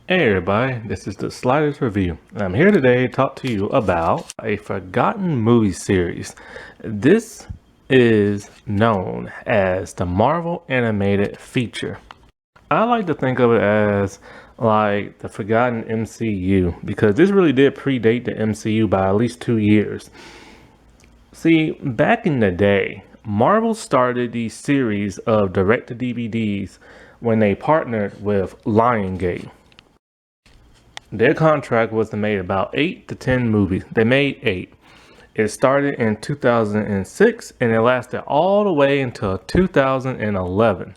Hey everybody, this is the Sliders Review, and I'm here today to talk to you about a forgotten movie series. This is known as the Marvel Animated Feature. I like to think of it as like the forgotten MCU because this really did predate the MCU by at least 2 years. See, back in the day, Marvel started these series of direct-to-DVDs when they partnered with Lionsgate. Their contract was to make about 8 to 10 movies. They made 8. It started in 2006 and it lasted all the way until 2011.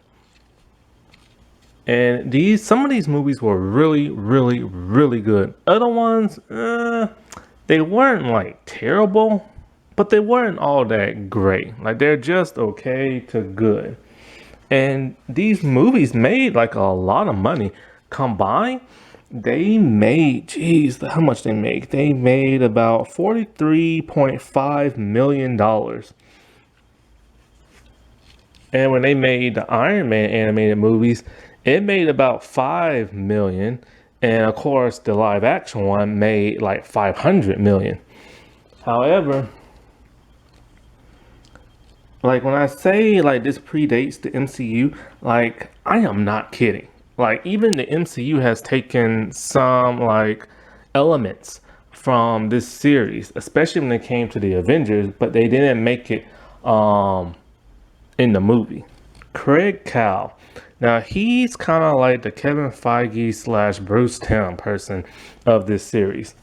And some of these movies were really good. Other ones, they weren't like terrible, but they weren't all that great. Like they're just okay to good. And these movies made like a lot of money. Combined, they made, geez, how much they make? They made about $43.5 million. And when they made the Iron Man animated movies, it made about 5 million. And of course, the live action one made like 500 million. However, like when I say like this predates the MCU, like I am not kidding. Like even the MCU has taken some like elements from this series, especially when it came to the Avengers, but they didn't make it in the movie. Craig Cal. Now he's kind of like the Kevin Feige slash Bruce Timm person of this series.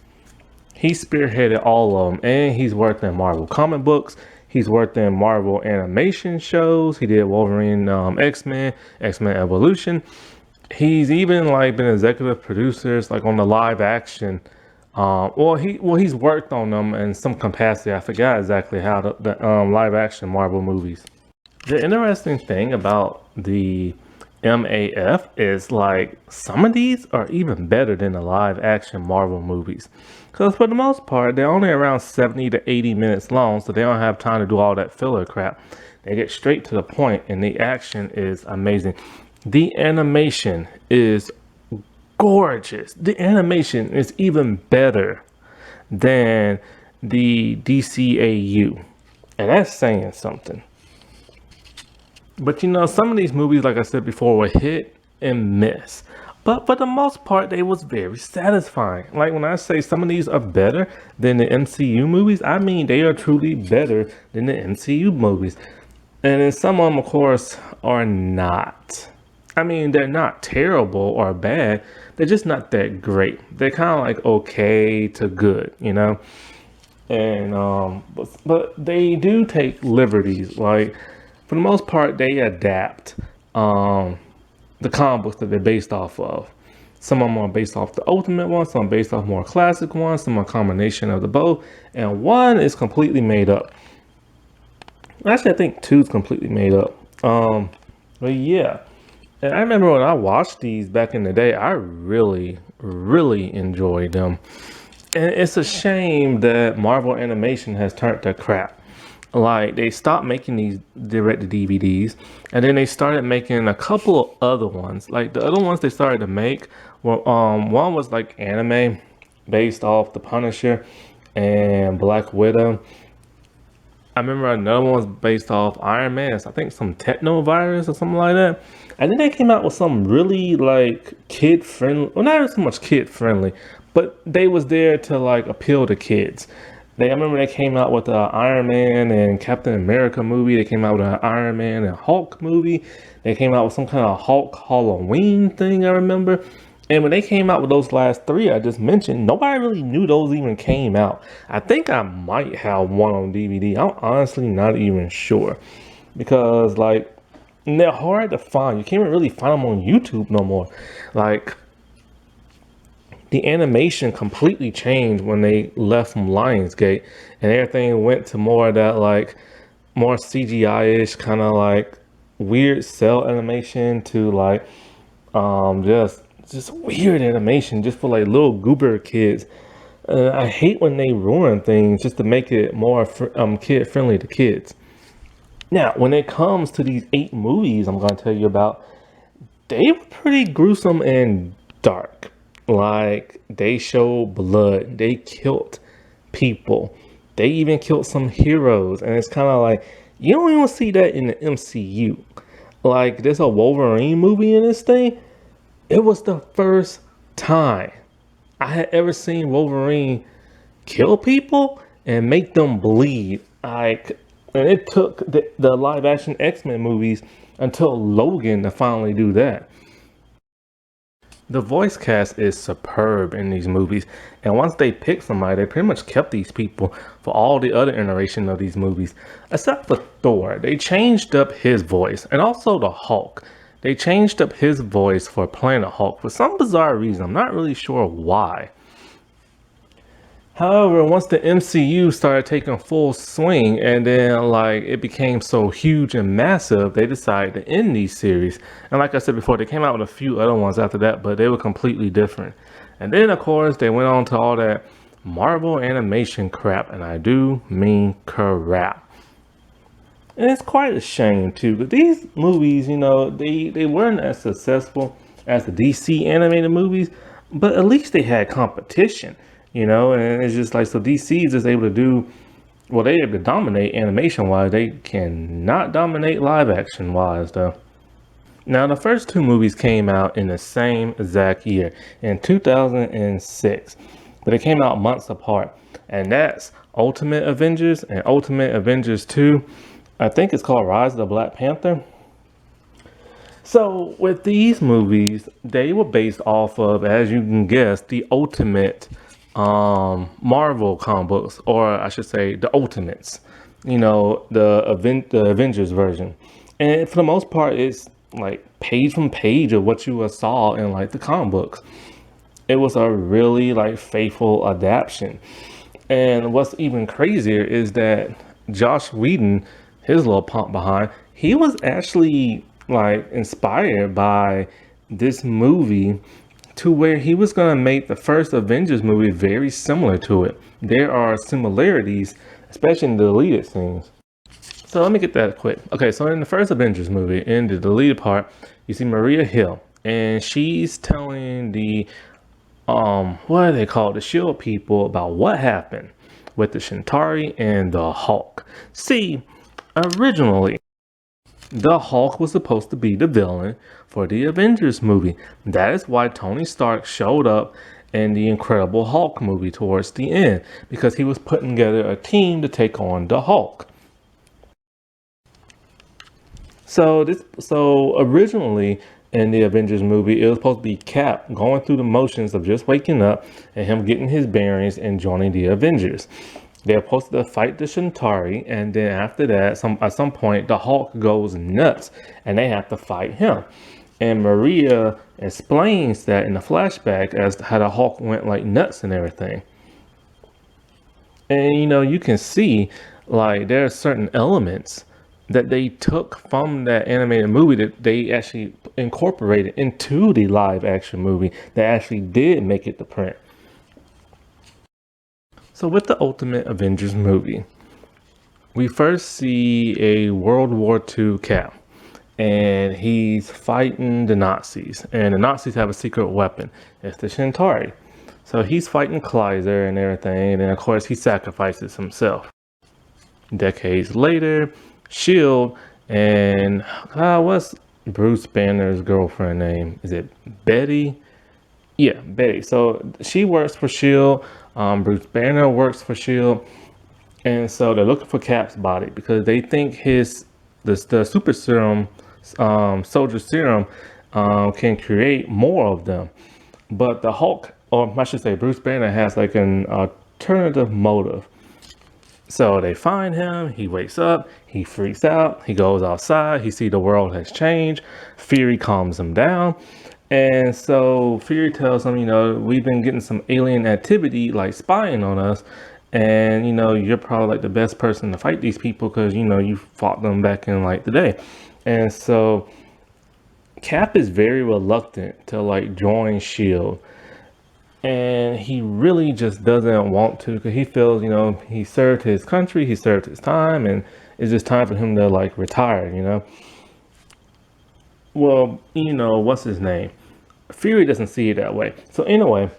He spearheaded all of them, and he's worked in Marvel comic books. He's worked in Marvel animation shows. He did Wolverine, X-Men, X-Men Evolution. He's even like been executive producers like on the live action. He's worked on them in some capacity. I forgot exactly how the live action Marvel movies. The interesting thing about the MAF is like some of these are even better than the live action Marvel movies. Because for the most part, they're only around 70 to 80 minutes long, so they don't have time to do all that filler crap. They get straight to the point, and the action is amazing. The animation is gorgeous. The animation is even better than the DCAU. And that's saying something. But you know, some of these movies, like I said before, were hit and miss. But for the most part, they was very satisfying. Like when I say some of these are better than the MCU movies, I mean they are truly better than the MCU movies. And then some of them, of course, are not. I mean, they're not terrible or bad. They're just not that great. They're kind of like okay to good, you know? But they do take liberties. Like for the most part, they adapt the comic books that they're based off of. Some of them are based off the Ultimate one, some are based off more classic ones, some are a combination of the both, and one is completely made up. Actually, I think two is completely made up. But yeah, and I remember when I watched these back in the day, I really enjoyed them. And it's a shame that Marvel Animation has turned to crap. Like they stopped making these direct to DVDs, and then they started making a couple of other ones. Like the other ones they started to make were one was like anime based off The Punisher and Black Widow. I remember another one was based off Iron Man. I think some techno virus or something like that. And then they came out with some really like kid friendly, well not so much kid friendly, but they was there to like appeal to kids. I remember they came out with the Iron Man and Captain America movie. They came out with an Iron Man and Hulk movie. They came out with some kind of Hulk Halloween thing, I remember. And when they came out with those last three I just mentioned, nobody really knew those even came out. I think I might have one on DVD. I'm honestly not even sure. Because like they're hard to find. You can't even really find them on YouTube no more. Like the animation completely changed when they left from Lionsgate and everything went to more of that like more CGI-ish kind of like weird cell animation to like just weird animation just for like little goober kids. I hate when they ruin things just to make it more kid friendly to kids. Now, when it comes to these 8 movies I'm going to tell you about, they were pretty gruesome and dark. Like, they showed blood, they killed people, they even killed some heroes, and it's kind of like you don't even see that in the MCU. Like, there's a Wolverine movie in this thing. It was the first time I had ever seen Wolverine kill people and make them bleed. Like, and it took the live action X-Men movies until Logan to finally do that. The voice cast is superb in these movies, and once they picked somebody, they pretty much kept these people for all the other iteration of these movies. Except for Thor, they changed up his voice, and also the Hulk. They changed up his voice for Planet Hulk for some bizarre reason. I'm not really sure why. However, once the MCU started taking full swing and then like it became so huge and massive, they decided to end these series. And like I said before, they came out with a few other ones after that, but they were completely different. And then of course they went on to all that Marvel animation crap, and I do mean crap. And it's quite a shame too, but these movies, they weren't as successful as the DC animated movies, but at least they had competition, and it's just like, so DC is just able to do, well, they're able to dominate animation wise. They cannot dominate live action wise though. Now, the first two movies came out in the same exact year, in 2006, but they came out months apart, and that's Ultimate Avengers and Ultimate Avengers 2. I think it's called Rise of the Black Panther. So with these movies, they were based off of, as you can guess, the Ultimate Marvel comic books, or I should say the Ultimates, the Avengers version. And for the most part, it's like page from page of what you saw in like the comic books. It was a really like faithful adaptation. And what's even crazier is that Josh Whedon, his little pump behind, he was actually like inspired by this movie to where he was going to make the first Avengers movie very similar to it. There are similarities, especially in the deleted scenes. So let me get that quick. Okay, so in the first Avengers movie, in the deleted part, you see Maria Hill, and she's telling the what do they call it, the Shield people, about what happened with the Chitauri and the Hulk. See, originally the Hulk was supposed to be the villain for the Avengers movie. That is why Tony Stark showed up in the Incredible Hulk movie towards the end, because he was putting together a team to take on the Hulk. So originally in the Avengers movie, it was supposed to be Cap going through the motions of just waking up and him getting his bearings and joining the Avengers. They're supposed to fight the Chitauri, and then after that, at some point, the Hulk goes nuts, and they have to fight him. And Maria explains that in the flashback as to how the Hulk went like nuts and everything. And you can see like there are certain elements that they took from that animated movie that they actually incorporated into the live action movie that actually did make it to print. So with the Ultimate Avengers movie, we first see a World War II Cap, and he's fighting the Nazis, and the Nazis have a secret weapon. It's the Chitauri. So he's fighting Kaiser and everything, and then of course he sacrifices himself. Decades later, Shield and what's Bruce Banner's girlfriend name? Is it Betty? Yeah, Betty. So she works for Shield. Bruce Banner works for Shield, and so they're looking for Cap's body because they think the super serum, soldier serum, can create more of them. But the Hulk, or I should say, Bruce Banner has like an alternative motive. So they find him, he wakes up, he freaks out, he goes outside, he sees the world has changed, Fury calms him down, and so Fury tells him, we've been getting some alien activity, like spying on us, and, you're probably like the best person to fight these people because, you fought them back in like the day. And so Cap is very reluctant to like join SHIELD. And he really just doesn't want to because he feels, he served his country, he served his time, and it's just time for him to like retire, Well, what's his name? Fury doesn't see it that way. So anyway,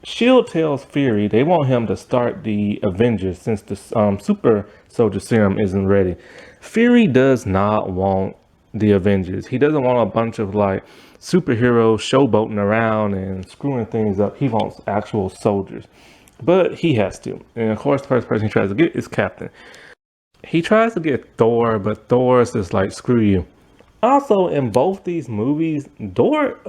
Shield tells Fury they want him to start the Avengers since the super soldier serum isn't ready. Fury does not want the Avengers. He doesn't want a bunch of like superheroes showboating around and screwing things up. He wants actual soldiers. But he has to. And of course, the first person he tries to get is Captain. He tries to get Thor, but Thor is just like, screw you. Also, in both these movies, Thor,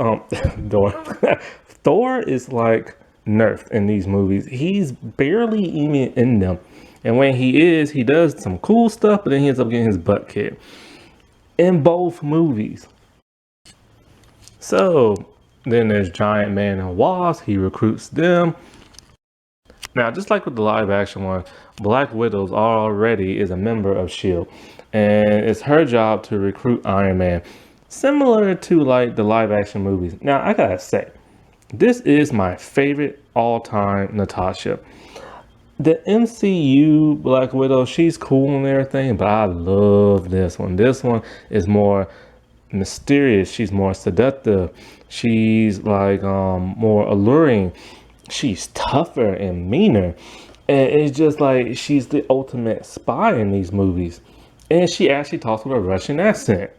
Thor is like nerfed in these movies. He's barely even in them. And when he is, he does some cool stuff, but then he ends up getting his butt kicked. In both movies. So, then there's Giant Man and Wasp. He recruits them. Now, just like with the live action one, Black Widow's already is a member of S.H.I.E.L.D. And it's her job to recruit Iron Man. Similar to like the live action movies. Now, I gotta say, this is my favorite all-time Natasha. The MCU Black Widow, she's cool and everything, but I love this one. This one is more mysterious. She's more seductive. She's like more alluring. She's tougher and meaner. And it's just like she's the ultimate spy in these movies. And she actually talks with a Russian accent.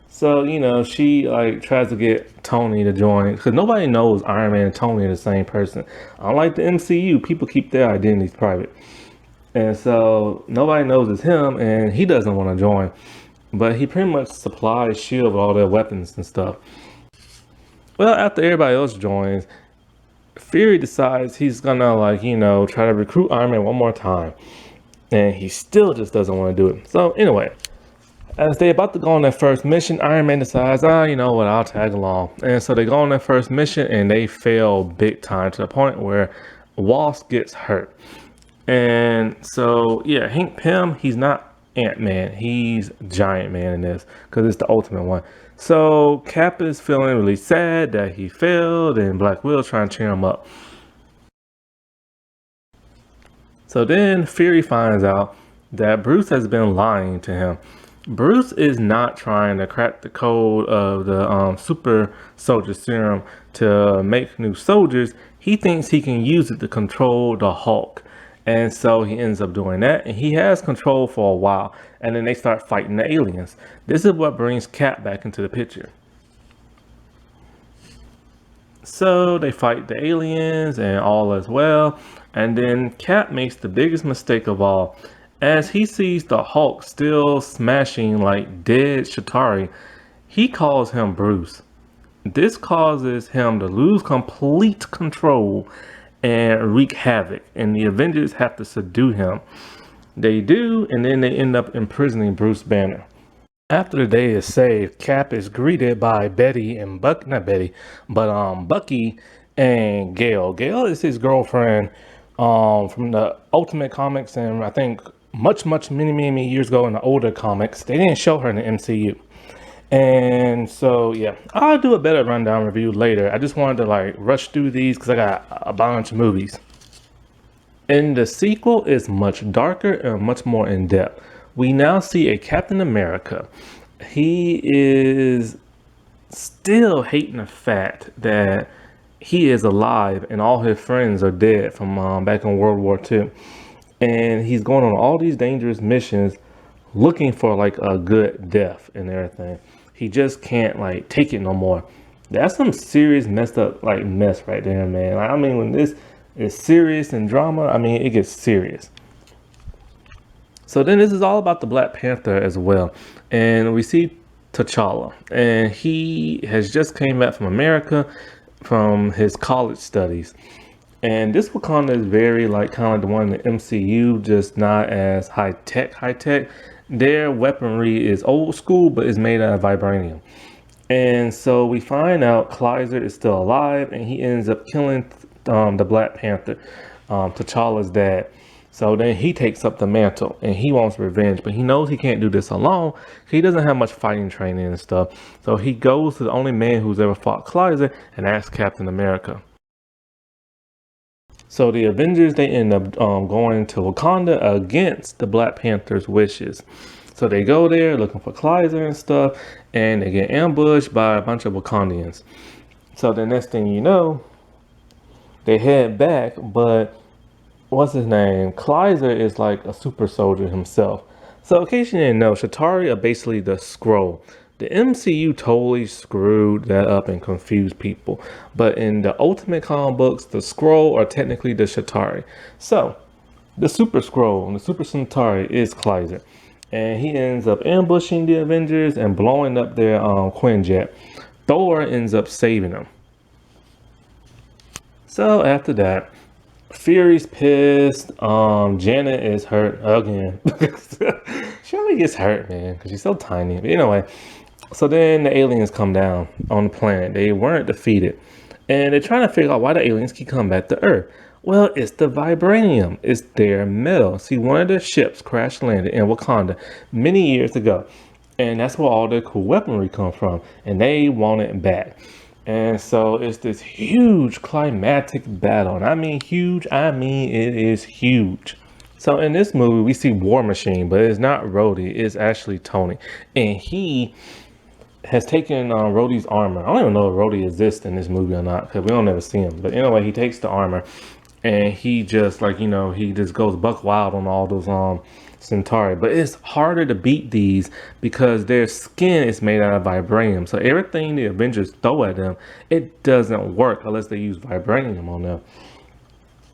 So, you know, she like tries to get Tony to join because nobody knows Iron Man and Tony are the same person. Unlike the MCU, people keep their identities private. And so nobody knows it's him and he doesn't want to join. But he pretty much supplies S.H.I.E.L.D. with all their weapons and stuff. Well, after everybody else joins, Fury decides he's gonna like, you know, try to recruit Iron Man one more time. And he still just doesn't want to do it. So anyway, as they're about to go on their first mission, Iron Man decides, you know what, I'll tag along. And so they go on their first mission and they fail big time to the point where Wasp gets hurt. And so, yeah, Hank Pym, he's not Ant-Man. He's Giant Man in this because it's the ultimate one. So Cap is feeling really sad that he failed and Black Widow's trying to cheer him up. So then Fury finds out that Bruce has been lying to him. Bruce is not trying to crack the code of the super soldier serum to make new soldiers. He thinks he can use it to control the Hulk. And so he ends up doing that. And he has control for a while. And then they start fighting the aliens. This is what brings Cap back into the picture. So they fight the aliens and all as well. And then Cap makes the biggest mistake of all. As he sees the Hulk still smashing like dead Chitauri, he calls him Bruce. This causes him to lose complete control and wreak havoc, and the Avengers have to subdue him. They do, and then they end up imprisoning Bruce Banner. After the day is saved, Cap is greeted by Betty and Bucky and Gale. Gale is his girlfriend from the Ultimate Comics, and I think many years ago in the older comics. They didn't show her in the MCU. And so, yeah, I'll do a better rundown review later. I just wanted to like rush through these because I got a bunch of movies. And the sequel is much darker and much more in depth. We now see a Captain America. He is still hating the fact that he is alive and all his friends are dead from back in World War II. And he's going on all these dangerous missions looking for like a good death and everything. He just can't like take it no more. That's some serious messed up like mess right there, man. Like, I mean, when this is serious and drama, I mean, it gets serious. So then this is all about the Black Panther as well. And we see T'Challa, and he has just came back from America from his college studies. And this Wakanda is very like kind of the one in the MCU, just not as high tech. Their weaponry is old school, but it's made out of vibranium. And so we find out Kaiser is still alive, and he ends up killing the Black Panther, T'Challa's dad. So then he takes up the mantle, and he wants revenge, but he knows he can't do this alone. He doesn't have much fighting training and stuff. So he goes to the only man who's ever fought Kaiser and asks Captain America. So the Avengers, they end up going to Wakanda against the Black Panther's wishes. So they go there looking for Kaiser and stuff, and they get ambushed by a bunch of Wakandians. So the next thing you know, they head back, but what's his name? Kaiser is like a super soldier himself. So in case you didn't know, Shatari are basically the Skrull. The MCU totally screwed that up and confused people. But in the Ultimate comic books, the Skrull are technically the Shatari. So the Super Skrull and the Super Centauri is Kaiser. And he ends up ambushing the Avengers and blowing up their Quinjet. Thor ends up saving him. So after that, Fury's pissed. Janet is hurt again. She always gets hurt, man, because she's so tiny. But anyway, so then the aliens come down on the planet. They weren't defeated. And they're trying to figure out why the aliens keep coming back to Earth. Well, it's the vibranium. It's their metal. See, one of their ships crash landed in Wakanda many years ago. And that's where all the cool weaponry come from. And they want it back. And so it's this huge climatic battle. And I mean huge, I mean it is huge. So in this movie, we see War Machine, but it's not Rhodey, it's actually Tony. And he has taken Rhodey's armor. I don't even know if Rhodey exists in this movie or not, because we don't ever see him. But anyway, he takes the armor and he just he just goes buck wild on all those Centauri. But it's harder to beat these because their skin is made out of vibranium. So everything the Avengers throw at them, it doesn't work unless they use vibranium on them.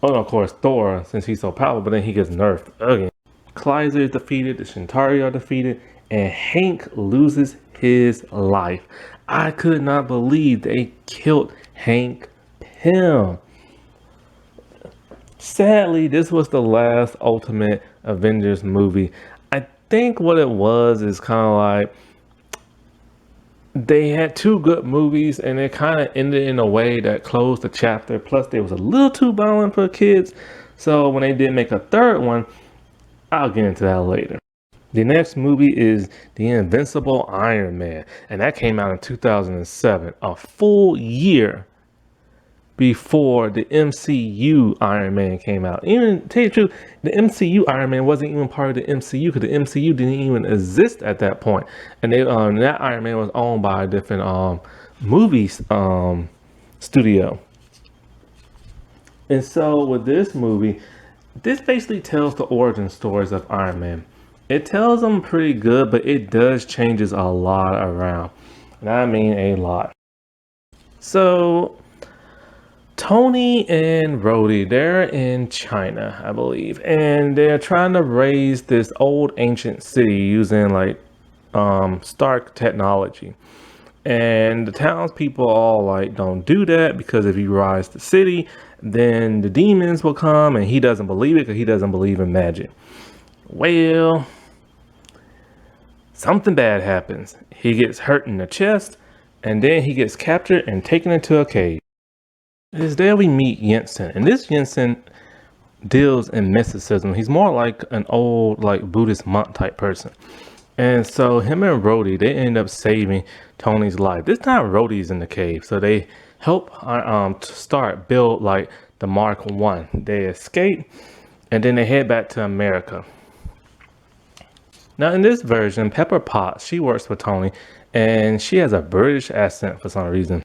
Oh, and of course, Thor, since he's so powerful, but then he gets nerfed again. Kaiser is defeated, the Centauri are defeated, and Hank loses his life. I could not believe they killed Hank Pym. Sadly, this was the last Ultimate Avengers movie. I think what it was is kind of like they had two good movies and it kind of ended in a way that closed the chapter. Plus, they was a little too violent for kids. So when they did make a third one, I'll get into that later. The next movie is The Invincible Iron Man, and that came out in 2007, a full year before the MCU Iron Man came out. Even to tell you the truth, the MCU Iron Man wasn't even part of the MCU because the MCU didn't even exist at that point. And they that Iron Man was owned by a different movies studio. And so with this movie, this basically tells the origin stories of Iron Man. It tells them pretty good, but it does changes a lot around. And I mean a lot. So Tony and Rhodey, they're in China, I believe, and they're trying to raise this old ancient city using Stark technology. And the townspeople all don't do that because if you rise the city, then the demons will come, and he doesn't believe it because he doesn't believe in magic. Well, something bad happens. He gets hurt in the chest, and then he gets captured and taken into a cave. It is there we meet Jensen, and this Jensen deals in mysticism. He's more like an old Buddhist monk type person. And so him and Rhodey, they end up saving Tony's life. This time Rhodey's in the cave, so they help start build the Mark 1. They escape, and then they head back to America. Now in this version, Pepper Potts, she works for Tony, and she has a British accent for some reason.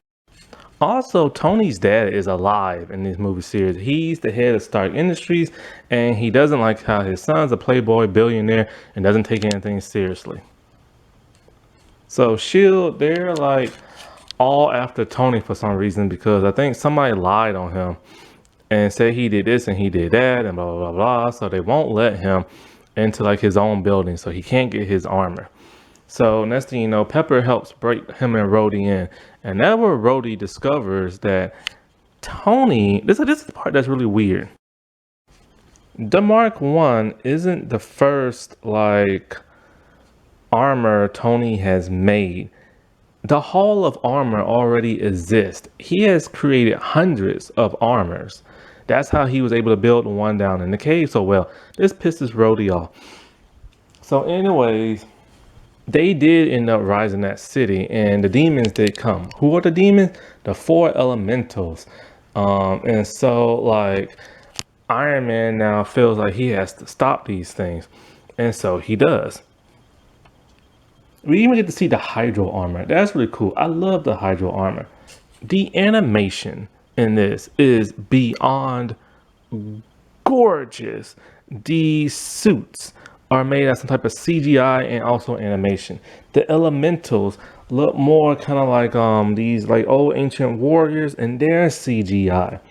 Also, Tony's dad is alive in this movie series. He's the head of Stark Industries, and he doesn't like how his son's a playboy billionaire and doesn't take anything seriously. So S.H.I.E.L.D., they're all after Tony for some reason because I think somebody lied on him and said he did this and he did that and blah, blah, blah, blah. So they won't let him into his own building, so he can't get his armor. So next thing you know, Pepper helps break him and Rhodey in. And that's where Rhodey discovers that Tony, this is the part that's really weird. The Mark 1 isn't the first armor Tony has made. The Hall of Armor already exists. He has created hundreds of armors. That's how he was able to build one down in the cave so well. This pisses Rhodey off. So anyways, they did end up rising that city, and the demons did come. Who are the demons? The 4 elementals. And so Iron Man now feels like he has to stop these things, and so he does. We even get to see the Hydro armor. That's really cool. I love the Hydro armor. The animation in this is beyond gorgeous. The suits are made as some type of CGI and also animation. The elementals look more kind of like these like old ancient warriors, and they're CGI.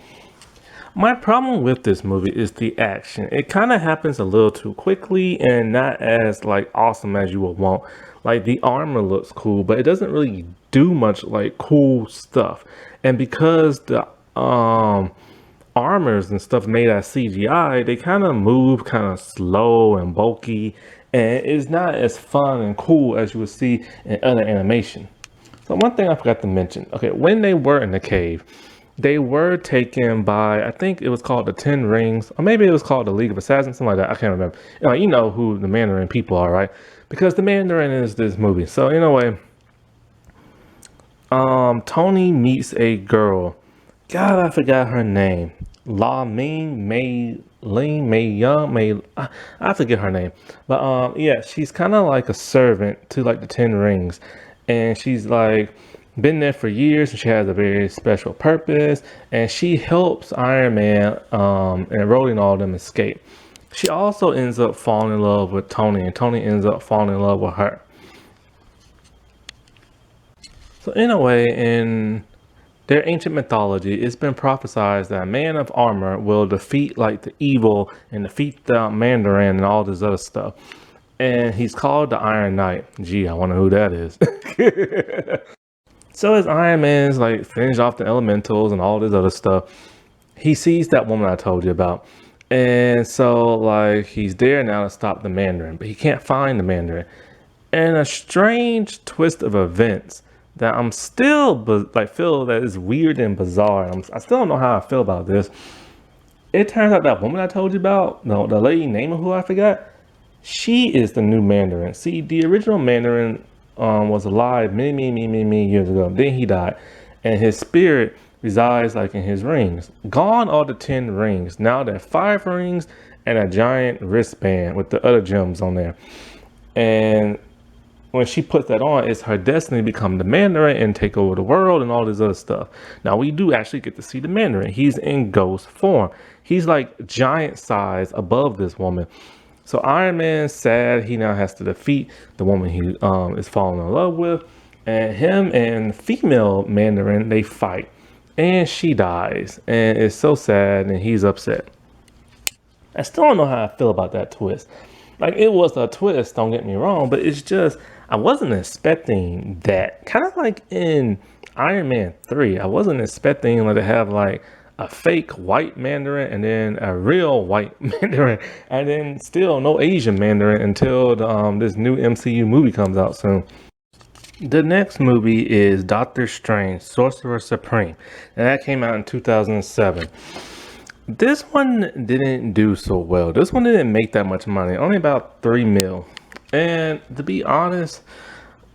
My problem with this movie is the action. It kind of happens a little too quickly and not as like awesome as you would want. Like the armor looks cool, but it doesn't really do much like cool stuff. And because the armors and stuff made out of CGI, they kind of move kind of slow and bulky, and it's not as fun and cool as you would see in other animation. So one thing I forgot to mention, okay, when they were in the cave, they were taken by, I think it was called the Ten Rings, or maybe it was called the League of Assassins, something like that. I can't remember. You know who the Mandarin people are, right? Because the Mandarin is this movie. So anyway, Tony meets a girl. God, I forgot her name. La Ming Mei Ling Mei Young Mei. I forget her name, but yeah, she's kind of like a servant to like the Ten Rings, and she's like been there for years, and she has a very special purpose, and she helps Iron Man and Rhodey and all of them escape. She also ends up falling in love with Tony, and Tony ends up falling in love with her. So in a way, in their ancient mythology, it's been prophesied that a man of armor will defeat like the evil and defeat the Mandarin and all this other stuff. And he's called the Iron Knight. Gee, I wonder who that is. So as Iron Man's like finished off the elementals and all this other stuff, he sees that woman I told you about. And so like he's there now to stop the Mandarin, but he can't find the Mandarin. And a strange twist of events that I'm still like feel that is weird and bizarre. I still don't know how I feel about this. It turns out that woman I told you about, no, the lady name of who I forgot, she is the new Mandarin. See, the original Mandarin was alive many years ago. Then he died, and his spirit resides like in his rings. Gone are the 10 rings. Now there are 5 rings and a giant wristband with the other gems on there. And when she puts that on, it's her destiny to become the Mandarin and take over the world and all this other stuff. Now we do actually get to see the Mandarin. He's in ghost form. He's like giant size above this woman. So Iron Man's sad. He now has to defeat the woman he is falling in love with. And him and female Mandarin, they fight. And she dies. And it's so sad, and he's upset. I still don't know how I feel about that twist. Like, it was a twist, don't get me wrong, but it's just, I wasn't expecting that. Kind of like in Iron Man 3, I wasn't expecting like to have like a fake white Mandarin and then a real white Mandarin, and then still no Asian Mandarin until this new MCU movie comes out soon. The next movie is Doctor Strange, Sorcerer Supreme, and that came out in 2007. This one didn't do so well. This one didn't make that much money, only about 3 mil. And to be honest,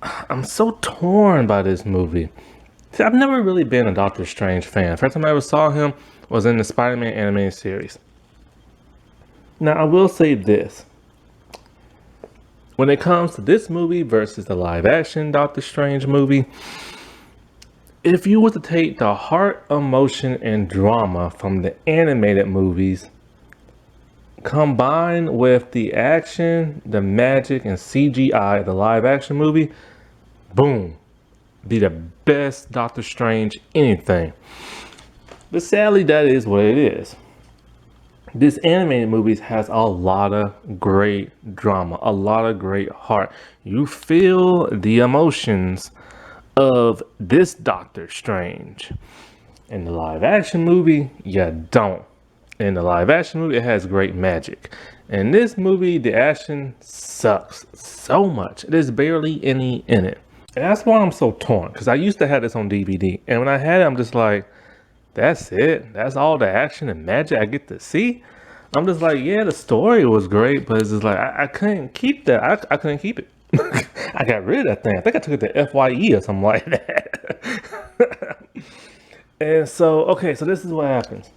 I'm so torn by this movie. See, I've never really been a Doctor Strange fan. First time I ever saw him was in the Spider-Man animated series. Now, I will say this. When it comes to this movie versus the live-action Doctor Strange movie, if you were to take the heart, emotion, and drama from the animated movies, combined with the action, the magic, and CGI of the live-action movie, boom. Be the best Doctor Strange anything. But sadly, that is what it is. This animated movie has a lot of great drama, a lot of great heart. You feel the emotions of this Doctor Strange. In the live action movie, you don't. In the live action movie, it has great magic. In this movie, the action sucks so much. There's barely any in it. And that's why I'm so torn, because I used to have this on DVD, and when I had it, I'm just like, that's it? That's all the action and magic I get to see? I'm just like, yeah, the story was great, but it's just like, I couldn't keep that. I couldn't keep it. I got rid of that thing. I think I took it to FYE or something like that. And so, okay, so this is what happens.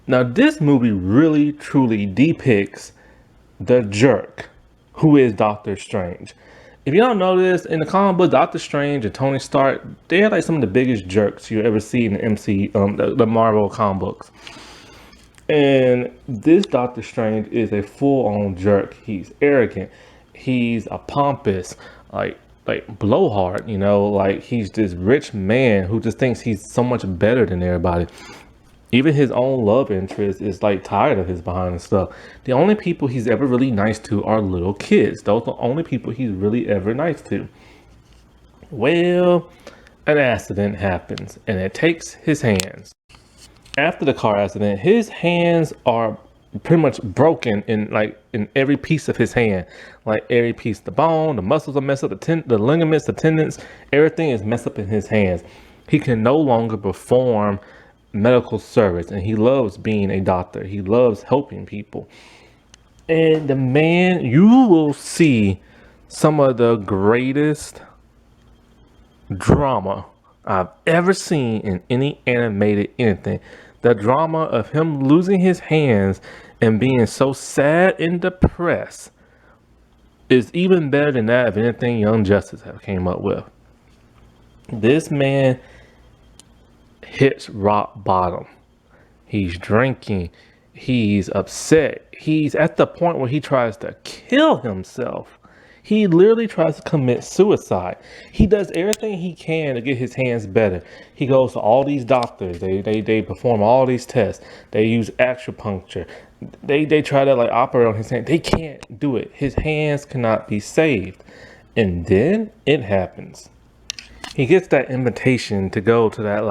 Now, this movie really, truly depicts the jerk who is Doctor Strange. If you don't know this, in the comic book, Doctor Strange and Tony Stark, they are like some of the biggest jerks you ever see in the the Marvel comic books. And this Doctor Strange is a full-on jerk. He's arrogant. He's a pompous, like blowhard, like he's this rich man who just thinks he's so much better than everybody. Even his own love interest is like tired of his behind and stuff. The only people he's ever really nice to are little kids. Those are the only people he's really ever nice to. Well, an accident happens and it takes his hands. After the car accident, his hands are pretty much broken in every piece of his hand. Like every piece, the bone, the muscles are messed up, the ligaments, the tendons, everything is messed up in his hands. He can no longer perform medical service, and he loves being a doctor. He loves helping people. And the man, you will see some of the greatest drama I've ever seen in any animated anything. The drama of him losing his hands and being so sad and depressed is even better than that of anything Young Justice have came up with. This man hits rock bottom. He's drinking. He's upset. He's at the point where he tries to kill himself. He literally tries to commit suicide. He does everything he can to get his hands better. He goes to all these doctors. They perform all these tests. They use acupuncture. They try to like operate on his hand. They can't do it. His hands cannot be saved. And then it happens. He gets that invitation to go to that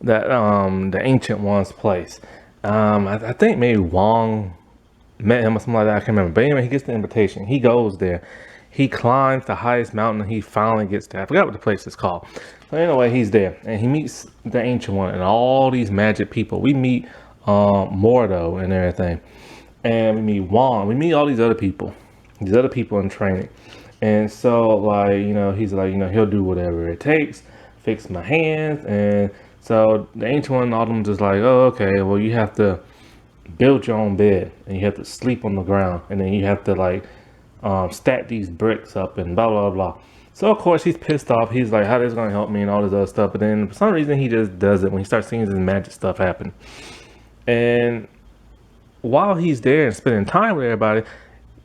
the Ancient One's place. I think maybe Wong met him or something like that. I can't remember. But anyway, he gets the invitation. He goes there. He climbs the highest mountain and he finally gets there. I forgot what the place is called. So anyway, he's there and he meets the Ancient One and all these magic people. We meet Mordo and everything. And we meet Wong. We meet all these other people. These other people in training. And so like, he's like, he'll do whatever it takes, fix my hands. And so the Ancient One and all of them just like, oh, okay, well, you have to build your own bed and you have to sleep on the ground. And then you have to like stack these bricks up and blah, blah, blah. So of course he's pissed off. He's like, how this going to help me and all this other stuff. But then for some reason he just does it when he starts seeing this magic stuff happen. And while he's there and spending time with everybody,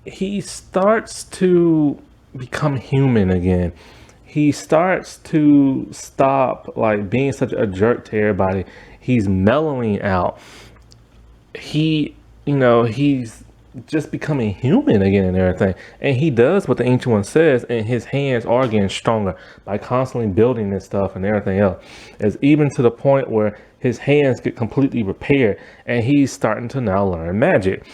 he starts to become human again. He starts to stop like being such a jerk to everybody. He's mellowing out. He's just becoming human again and everything. And he does what the Ancient One says, and his hands are getting stronger by constantly building this stuff and everything else. It's even to the point where his hands get completely repaired and he's starting to now learn magic.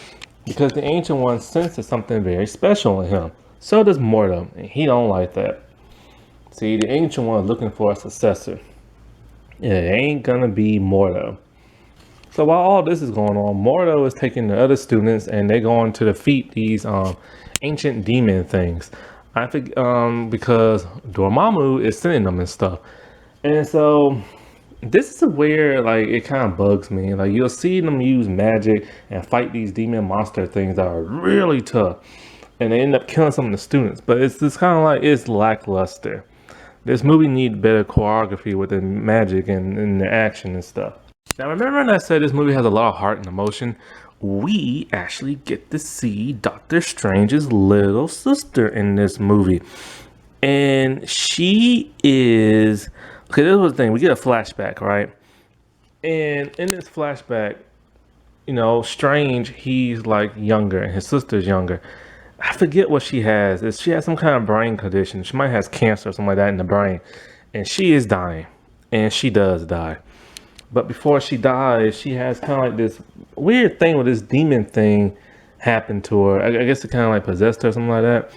Because the Ancient One senses something very special in him. So does Mordo, and he don't like that. See, the Ancient One is looking for a successor. And it ain't gonna be Mordo. So while all this is going on, Mordo is taking the other students and they're going to defeat these ancient demon things. I think because Dormammu is sending them and stuff. And so this is where like it kind of bugs me. Like you'll see them use magic and fight these demon monster things that are really tough. And they end up killing some of the students. But it's just kind of like, it's lackluster. This movie needs better choreography with the magic and the action and stuff. Now remember when I said this movie has a lot of heart and emotion? We actually get to see Doctor Strange's little sister in this movie. And she is... Okay, this was the thing. We get a flashback, right? And in this flashback, Strange, he's like younger and his sister's younger. I forget what she has. She has some kind of brain condition. She might have cancer or something like that in the brain. And she is dying. And she does die. But before she dies, she has kind of like this weird thing with this demon thing happened to her. I guess it kind of like possessed her or something like that.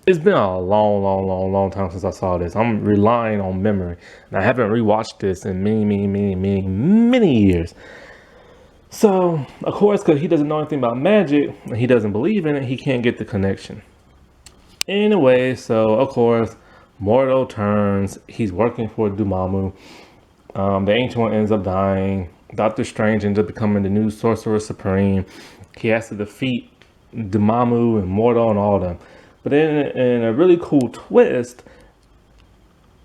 It's been a long time since I saw this. I'm relying on memory. And I haven't rewatched this in many years. So, of course, because he doesn't know anything about magic, and he doesn't believe in it, he can't get the connection. Anyway, so, of course, Mordo turns. He's working for Dormammu. The Ancient One ends up dying. Doctor Strange ends up becoming the new Sorcerer Supreme. He has to defeat Dormammu and Mordo and all of them. But then in a really cool twist,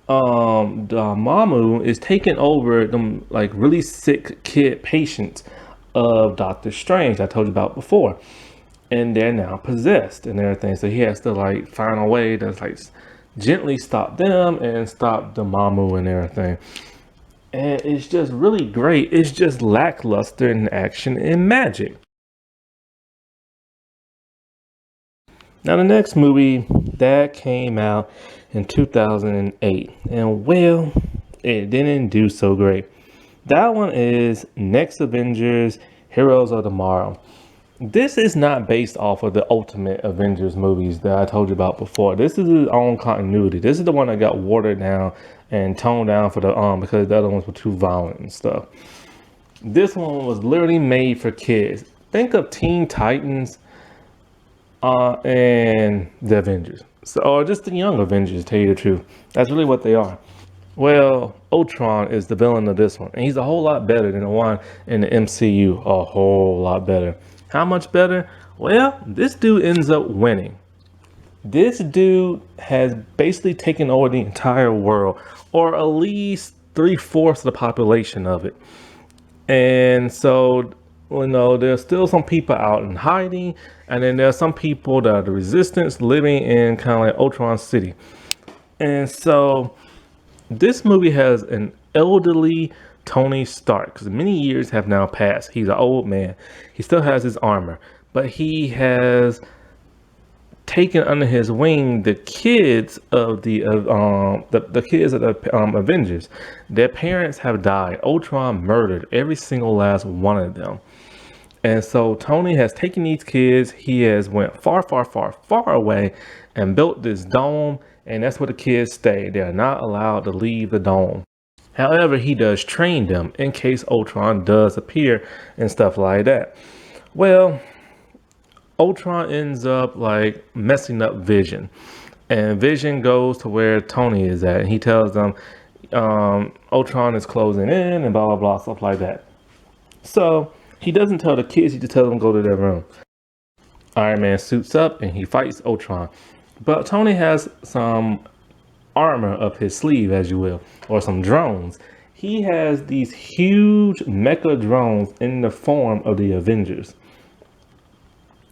the Mamu is taking over them like really sick kid patients of Doctor Strange I told you about before. And they're now possessed and everything. So he has to like find a way to like gently stop them and stop the Mamu and everything. And it's just really great. It's just lackluster in action and magic. Now the next movie that came out in 2008, and well, it didn't do so great. That one is Next Avengers: Heroes of Tomorrow. This is not based off of the Ultimate Avengers movies that I told you about before. This is its own continuity. This is the one that got watered down and toned down for the because the other ones were too violent and stuff. This one was literally made for kids. Think of Teen Titans and the Avengers. So, or just the young Avengers, to tell you the truth. That's really what they are. Well, Ultron is the villain of this one, and he's a whole lot better than the one in the MCU. A whole lot better. How much better? Well, this dude ends up winning. This dude has basically taken over the entire world, or at least 3/4 of the population of it. And so, there's still some people out in hiding, and then there's some people that are the resistance living in kind of like Ultron City. And so, this movie has an elderly Tony Stark, because many years have now passed. He's an old man. He still has his armor, but he has taken under his wing the kids of the kids of the Avengers. Their parents have died. Ultron murdered every single last one of them. And so Tony has taken these kids. He has went far, far, far, far away and built this dome. And that's where the kids stay. They are not allowed to leave the dome. However, he does train them in case Ultron does appear and stuff like that. Well, Ultron ends up like messing up Vision, and Vision goes to where Tony is at, and he tells them Ultron is closing in and blah blah blah, stuff like that. So he doesn't tell the kids, he just tells them go to their room. Iron Man suits up and he fights Ultron, but Tony has some armor up his sleeve, as you will, or some drones. He has these huge mecha drones in the form of the Avengers.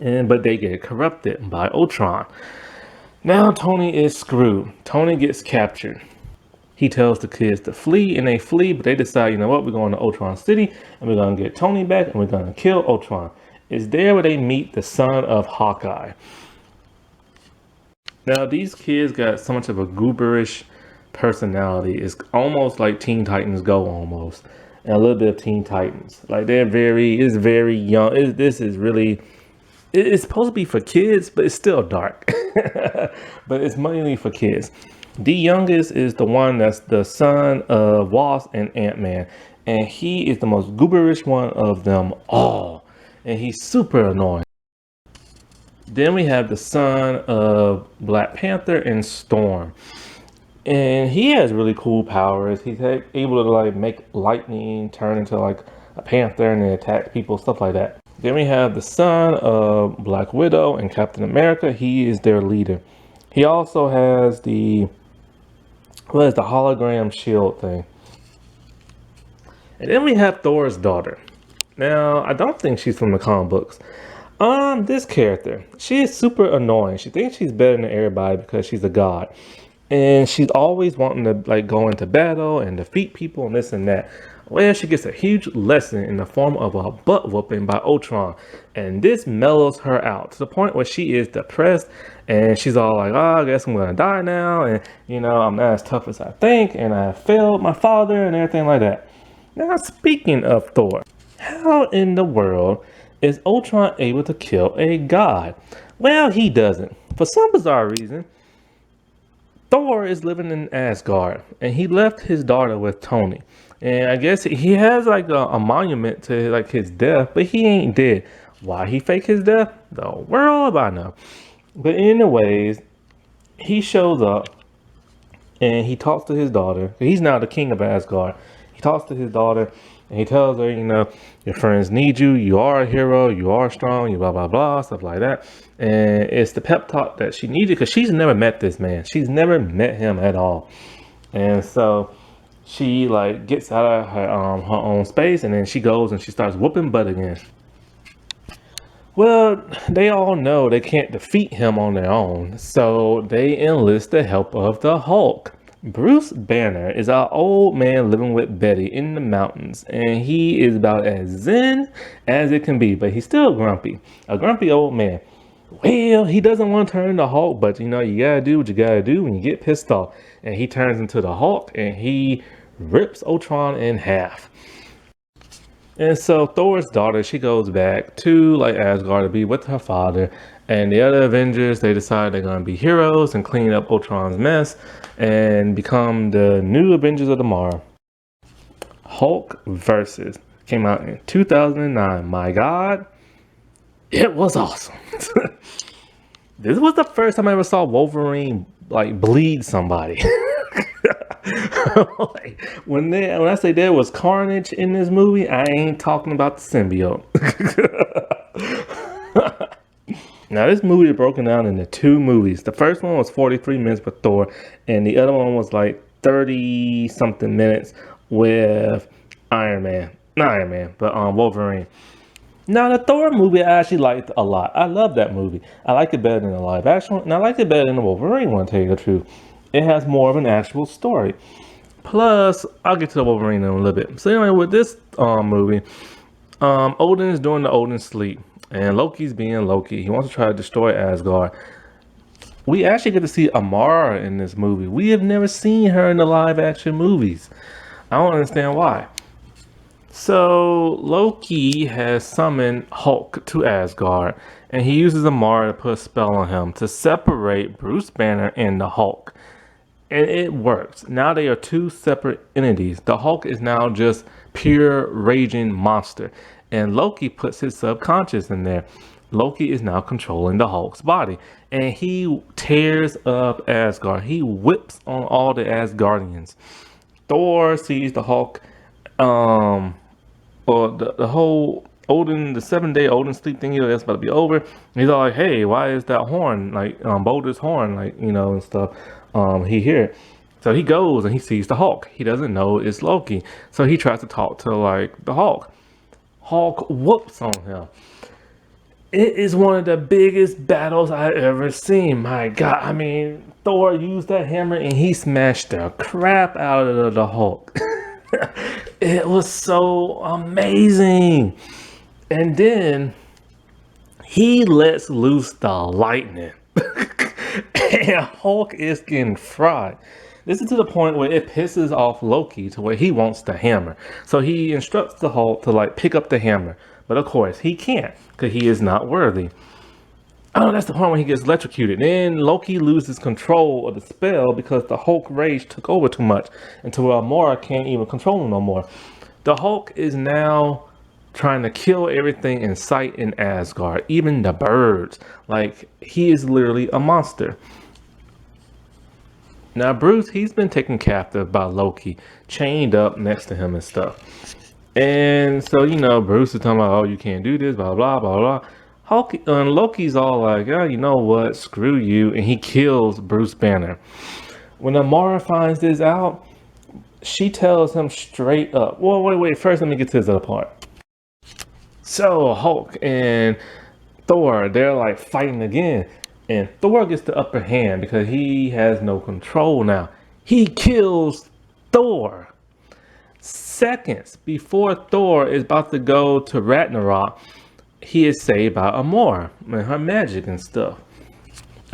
But they get corrupted by Ultron. Now Tony is screwed. Tony gets captured. He tells the kids to flee, and they flee, but they decide, you know what, we're going to Ultron City, and we're going to get Tony back, and we're going to kill Ultron. It's there where they meet the son of Hawkeye. Now these kids got so much of a gooberish personality. It's almost like Teen Titans Go almost, and a little bit of Teen Titans. Like it's very young. This is really, it's supposed to be for kids, but it's still dark. But it's mainly for kids. The youngest is the one that's the son of Wasp and Ant-Man, and he is the most gooberish one of them all, and he's super annoying. Then we have the son of Black Panther and Storm, and he has really cool powers. He's able to like make lightning turn into like a panther and then attack people, stuff like that. Then we have the son of Black Widow and Captain America. He is their leader. He also has the hologram shield thing. And then we have Thor's daughter. Now, I don't think she's from the comic books. This character, she is super annoying. She thinks she's better than everybody because she's a god. And she's always wanting to like go into battle and defeat people and this and that. Well, she gets a huge lesson in the form of a butt whooping by Ultron. And this mellows her out to the point where she is depressed. And she's all like, oh, I guess I'm going to die now. And, I'm not as tough as I think. And I failed my father and everything like that. Now, speaking of Thor, how in the world is Ultron able to kill a god? Well, he doesn't. For some bizarre reason, Thor is living in Asgard, and he left his daughter with Tony. And I guess he has like a monument to like his death, but he ain't dead. Why he fake his death? The world I know. But anyways, he shows up and he talks to his daughter. He's now the king of Asgard. He talks to his daughter And he tells her, you know, your friends need you. You are a hero. You are strong. You blah, blah, blah, stuff like that. And it's the pep talk that she needed because she's never met this man. She's never met him at all. And so she like gets out of her own space, and then she goes and she starts whooping butt again. Well, they all know they can't defeat him on their own, so they enlist the help of the Hulk. Bruce Banner is an old man living with Betty in the mountains, and he is about as zen as it can be, but he's still grumpy. A grumpy old man. Well, he doesn't want to turn into Hulk, but you know, you gotta do what you gotta do when you get pissed off. And he turns into the Hulk, and he rips Ultron in half. And so Thor's daughter, she goes back to like Asgard to be with her father. And the other Avengers, they decide they're gonna be heroes and clean up Ultron's mess and become the new Avengers of tomorrow. Hulk versus came out in 2009. My God, it was awesome. This was the first time I ever saw Wolverine like bleed somebody. Like, when I say there was carnage in this movie, I ain't talking about the symbiote. Now this movie is broken down into two movies. The first one was 43 minutes with Thor, and the other one was like 30 something minutes with Iron Man. Not Iron Man, but Wolverine. Now the Thor movie I actually liked a lot. I love that movie. I like it better than the live action one, and I like it better than the Wolverine one, to tell you the truth. It has more of an actual story. Plus, I'll get to the Wolverine in a little bit. So anyway, with this movie, Odin is doing the Odin sleep, and Loki's being Loki. He wants to try to destroy Asgard. We actually get to see Amara in this movie. We have never seen her in the live action movies. I don't understand why. So Loki has summoned Hulk to Asgard, and he uses Amara to put a spell on him to separate Bruce Banner and the Hulk. And it works. Now they are two separate entities. The Hulk is now just pure raging monster. And Loki puts his subconscious in there. Loki is now controlling the Hulk's body. And he tears up Asgard. He whips on all the Asgardians. Thor sees the Hulk, or the whole Odin, the 7-day Odin sleep thing, that's about to be over. He's all like, hey, why is that horn, like Boulder's horn, like, and stuff. He hear it. So he goes and he sees the Hulk. He doesn't know it's Loki. So he tries to talk to like the Hulk. Hulk whoops on him. It is one of the biggest battles I've ever seen. My God. I mean, Thor used that hammer and he smashed the crap out of the Hulk. It was so amazing. And then he lets loose the lightning. And Hulk is getting fried. This is to the point where it pisses off Loki to where he wants the hammer. So he instructs the Hulk to like pick up the hammer. But of course he can't because he is not worthy. Oh, that's the point when he gets electrocuted. Then Loki loses control of the spell because the Hulk rage took over too much. Until Amora can't even control him no more. The Hulk is now trying to kill everything in sight in Asgard, even the birds. Like, he is literally a monster. Now, Bruce, he's been taken captive by Loki, chained up next to him and stuff. And so, Bruce is talking about, oh, you can't do this, blah, blah, blah, blah. Hulk, and Loki's all like, oh, you know what, screw you. And he kills Bruce Banner. When Amara finds this out, she tells him straight up. Well, wait, first let me get to this other part. So Hulk and Thor, they're like fighting again. And Thor gets the upper hand because he has no control now. He kills Thor. Seconds before Thor is about to go to Ragnarok, he is saved by Amora and her magic and stuff.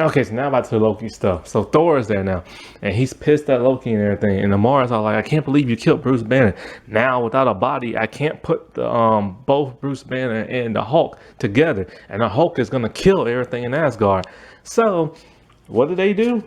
Okay, so now about to Loki stuff. So Thor is there now, and he's pissed at Loki and everything. And Amora's all like, I can't believe you killed Bruce Banner. Now, without a body, I can't put the, both Bruce Banner and the Hulk together. And the Hulk is going to kill everything in Asgard. So, what do?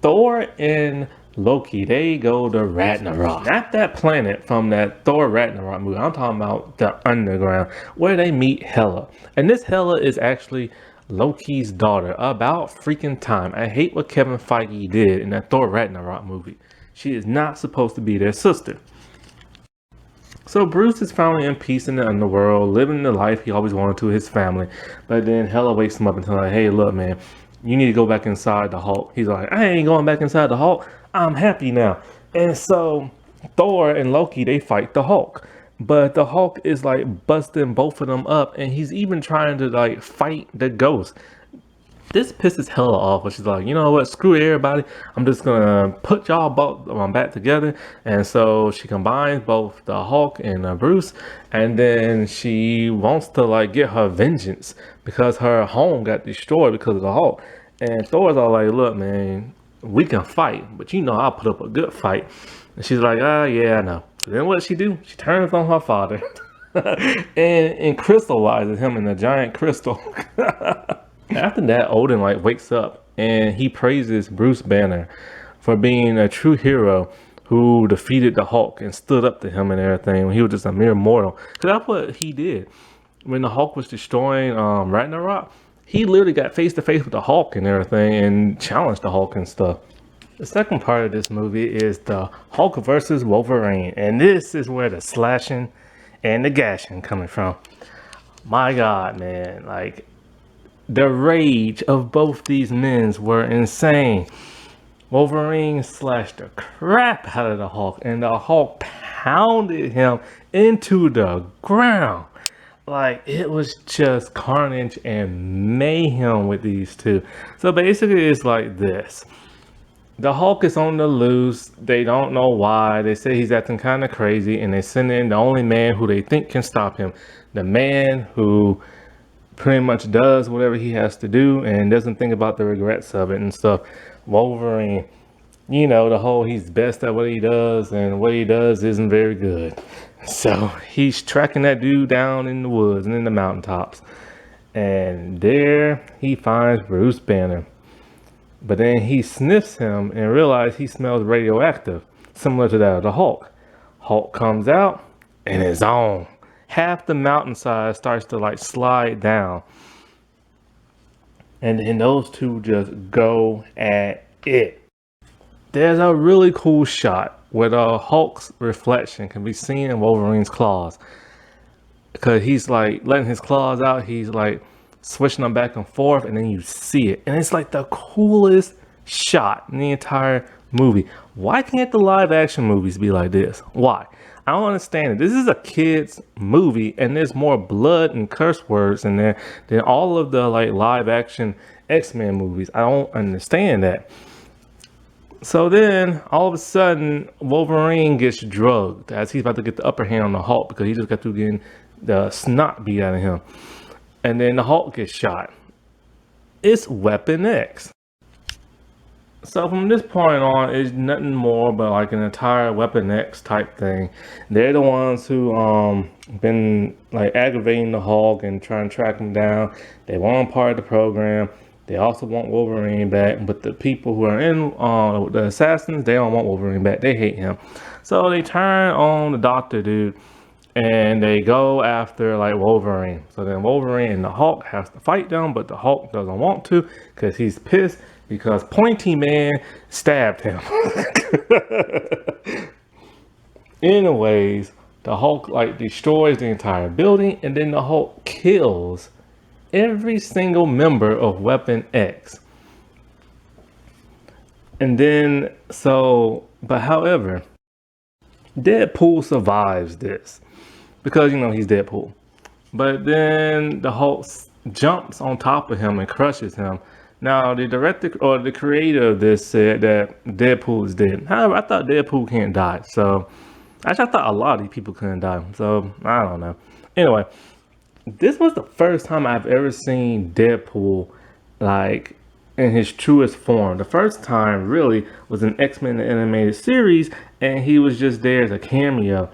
Thor and Loki, they go to Ragnarok. Not that planet from that Thor Ragnarok movie. I'm talking about the underground, where they meet Hela. And this Hela is actually Loki's daughter. About freaking time. I hate what Kevin Feige did in that Thor Ragnarok movie. She is not supposed to be their sister. So Bruce is finally in peace in the underworld, living the life he always wanted to with his family. But then Hela wakes him up and tells him, like, hey, look, man, you need to go back inside the Hulk. He's like, I ain't going back inside the Hulk. I'm happy now. And so Thor and Loki, they fight the Hulk. But the Hulk is like busting both of them up, and he's even trying to like fight the ghost. This pisses Hella off, but she's like, you know what, screw everybody. I'm just gonna put y'all both back together. And so she combines both the Hulk and Bruce, and then she wants to like get her vengeance because her home got destroyed because of the Hulk. And Thor's all like, look, man, we can fight, but you know I'll put up a good fight. And she's like, ah, yeah, I know. So then what does she do? She turns on her father and crystallizes him in a giant crystal. After that, Odin like wakes up and he praises Bruce Banner for being a true hero who defeated the Hulk and stood up to him and everything when he was just a mere mortal. Cause that's what he did when the Hulk was destroying Ragnarok. He literally got face to face with the Hulk and everything and challenged the Hulk and stuff. The second part of this movie is the Hulk versus Wolverine, and this is where the slashing and the gashing coming from. My God, man, like the rage of both these men were insane. Wolverine slashed the crap out of the Hulk, and the Hulk pounded him into the ground. Like, it was just carnage and mayhem with these two. So basically, it's like this. The Hulk is on the loose. They don't know why. They say he's acting kind of crazy, and they send in the only man who they think can stop him. The man who pretty much does whatever he has to do and doesn't think about the regrets of it and stuff. Wolverine, you know, the whole he's best at what he does and what he does isn't very good. So he's tracking that dude down in the woods and in the mountaintops. And there he finds Bruce Banner. But then he sniffs him and realizes he smells radioactive, similar to that of the Hulk. Hulk comes out and is on. Half the mountainside starts to like slide down. And then those two just go at it. There's a really cool shot where the Hulk's reflection can be seen in Wolverine's claws. Because he's like letting his claws out, he's like switching them back and forth, and then you see it. And it's like the coolest shot in the entire movie. Why can't the live action movies be like this? Why? I don't understand it. This is a kid's movie, and there's more blood and curse words in there than all of the like live action X-Men movies. I don't understand that. So then, all of a sudden, Wolverine gets drugged as he's about to get the upper hand on the Hulk because he just got through getting the snot beat out of him. And then the Hulk gets shot. It's Weapon X. So from this point on, it's nothing more but like an entire Weapon X type thing. They're the ones who been like aggravating the Hulk and trying to track him down. They want part of the program. They also want Wolverine back, but the people who are in the assassins, they don't want Wolverine back. They hate him. So they turn on the Doctor dude and they go after like Wolverine. So then Wolverine and the Hulk has to fight them, but the Hulk doesn't want to because he's pissed because Pointy Man stabbed him. Anyways, the Hulk like destroys the entire building, and then the Hulk kills every single member of Weapon X. And then, but however, Deadpool survives this because, you know, he's Deadpool. But then the Hulk jumps on top of him and crushes him. Now, the director or the creator of this said that Deadpool is dead. However, I thought Deadpool can't die. So, actually, I thought a lot of these people couldn't die. So, I don't know. Anyway, this was the first time I've ever seen Deadpool like in his truest form. The first time really was in X-Men the animated series, and he was just there as a cameo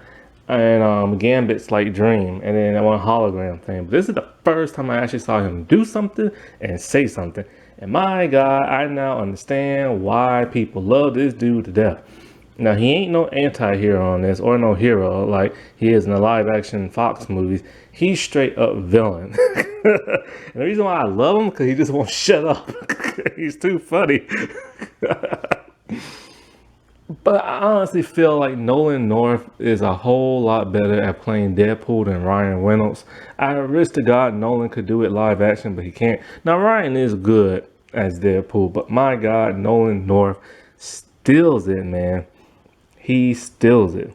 and Gambit's like dream, and then that one hologram thing. But this is the first time I actually saw him do something and say something. And my God, I now understand why people love this dude to death. Now, he ain't no anti-hero on this, or no hero like he is in the live-action Fox movies. He's straight up villain. And the reason why I love him, because he just won't shut up. He's too funny. But I honestly feel like Nolan North is a whole lot better at playing Deadpool than Ryan Reynolds. I wish to God Nolan could do it live action, but he can't. Now Ryan is good as Deadpool, but my God, Nolan North steals it, man. He steals it.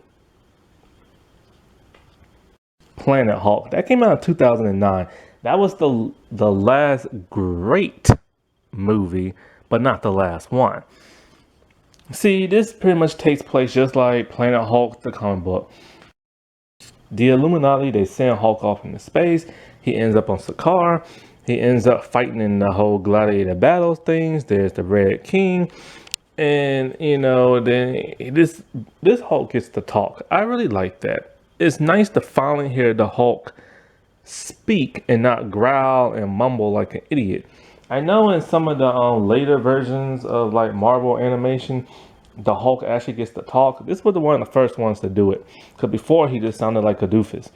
Planet Hulk. That came out in 2009. That was the last great movie, but not the last one. See, this pretty much takes place just like Planet Hulk, the comic book. The Illuminati, they send Hulk off into space. He ends up on Sakaar. He ends up fighting in the whole gladiator battles things. There's the Red King. And then this Hulk gets to talk. I really like that. It's nice to finally hear the Hulk speak and not growl and mumble like an idiot. I know in some of the later versions of like Marvel animation, the Hulk actually gets to talk. This was one of the first ones to do it, because before he just sounded like a doofus.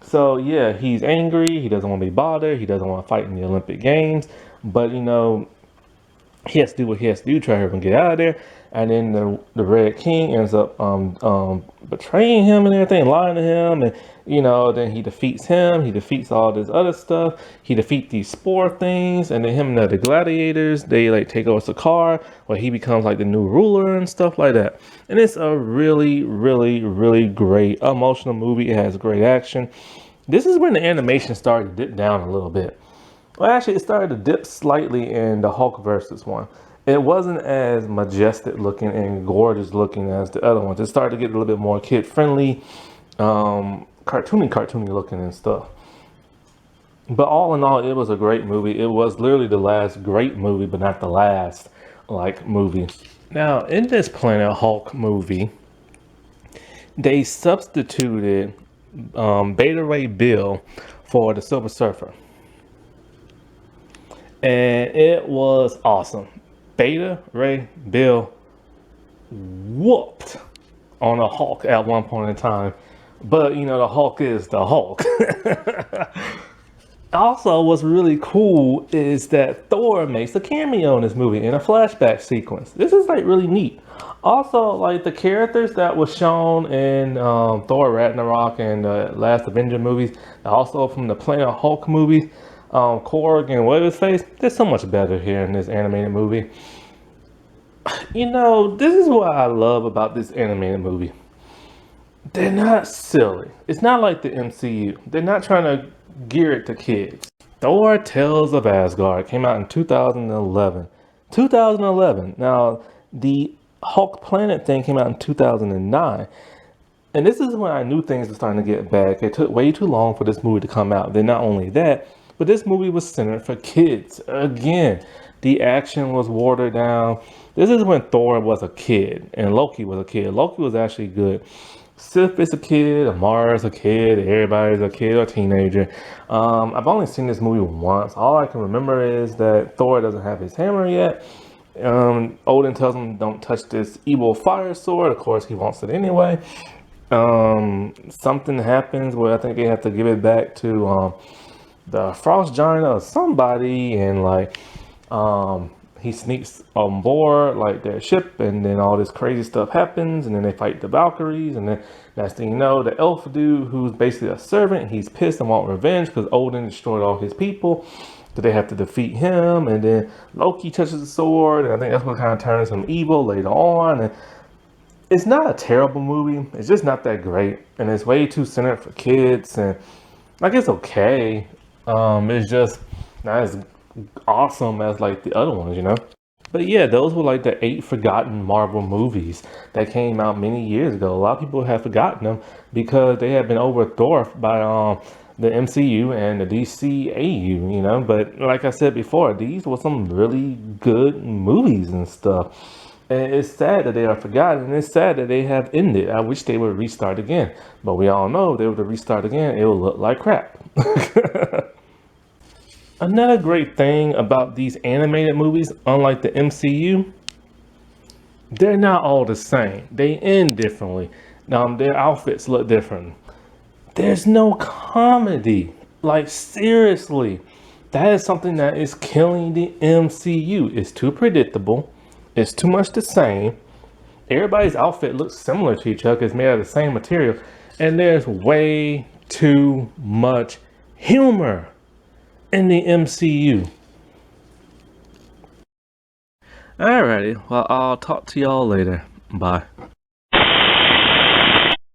So yeah, he's angry. He doesn't want to be bothered. He doesn't want to fight in the Olympic Games. But he has to do what he has to do, try to help him get out of there. And then the Red King ends up betraying him and everything, lying to him, and then he defeats him. He defeats all this other stuff. He defeats these spore things, and then him and the gladiators, they like take over Sakaar, where he becomes like the new ruler and stuff like that. And it's a really, really, really great emotional movie. It has great action. This is when the animation started to dip down a little bit. Well, actually, it started to dip slightly in the Hulk versus one. It wasn't as majestic looking and gorgeous looking as the other ones. It started to get a little bit more kid friendly, cartoony looking and stuff. But all in all, it was a great movie. It was literally the last great movie, but not the last like movie. Now, in this Planet Hulk movie, they substituted Beta Ray Bill for the Silver Surfer. And it was awesome. Beta Ray Bill whooped on a Hulk at one point in time. But the Hulk is the Hulk. Also, what's really cool is that Thor makes a cameo in this movie in a flashback sequence. This is like really neat. Also, like the characters that was shown in Thor Ragnarok and the last Avenger movies, also from the Planet Hulk movies, Korg and what's his face, they're so much better here in this animated movie. This is what I love about this animated movie. They're not silly. It's not like the MCU. They're not trying to gear it to kids. Thor Tales of Asgard came out in 2011. 2011. Now, the Hulk Planet thing came out in 2009. And this is when I knew things were starting to get bad. It took way too long for this movie to come out. Then not only that, but this movie was centered for kids. Again, the action was watered down. This is when Thor was a kid and Loki was a kid. Loki was actually good. Sif is a kid, Amara is a kid, everybody's a kid or teenager. I've only seen this movie once. All I can remember is that Thor doesn't have his hammer yet. Odin tells him don't touch this evil fire sword. Of course, he wants it anyway. Something happens where I think they have to give it back to the Frost Giant or somebody, and he sneaks on board like their ship, and then all this crazy stuff happens, and then they fight the Valkyries, and then next thing you know, the elf dude, who's basically a servant, he's pissed and want revenge because Odin destroyed all his people, so they have to defeat him. And then Loki touches the sword, and I think that's what kind of turns him evil later on. And it's not a terrible movie, it's just not that great, and it's way too centered for kids, and like it's okay. It's just not as awesome as like the other ones. But yeah, those were like the 8 forgotten Marvel movies that came out many years ago. A lot of people have forgotten them because they have been overdwarfed by the MCU and the DCAU. But like I said before, these were some really good movies and stuff. And it's sad that they are forgotten, and it's sad that they have ended. I wish they would restart again. But we all know if they were to restart again, it will look like crap. Another great thing about these animated movies, unlike the MCU, they're not all the same. They end differently. Their outfits look different. There's no comedy. Like, seriously. That is something that is killing the MCU. It's too predictable. It's too much the same. everybody's outfit looks similar to each other. It's made out of the same material. And there's way too much humor in the MCU. Alrighty, well, I'll talk to y'all later. Bye.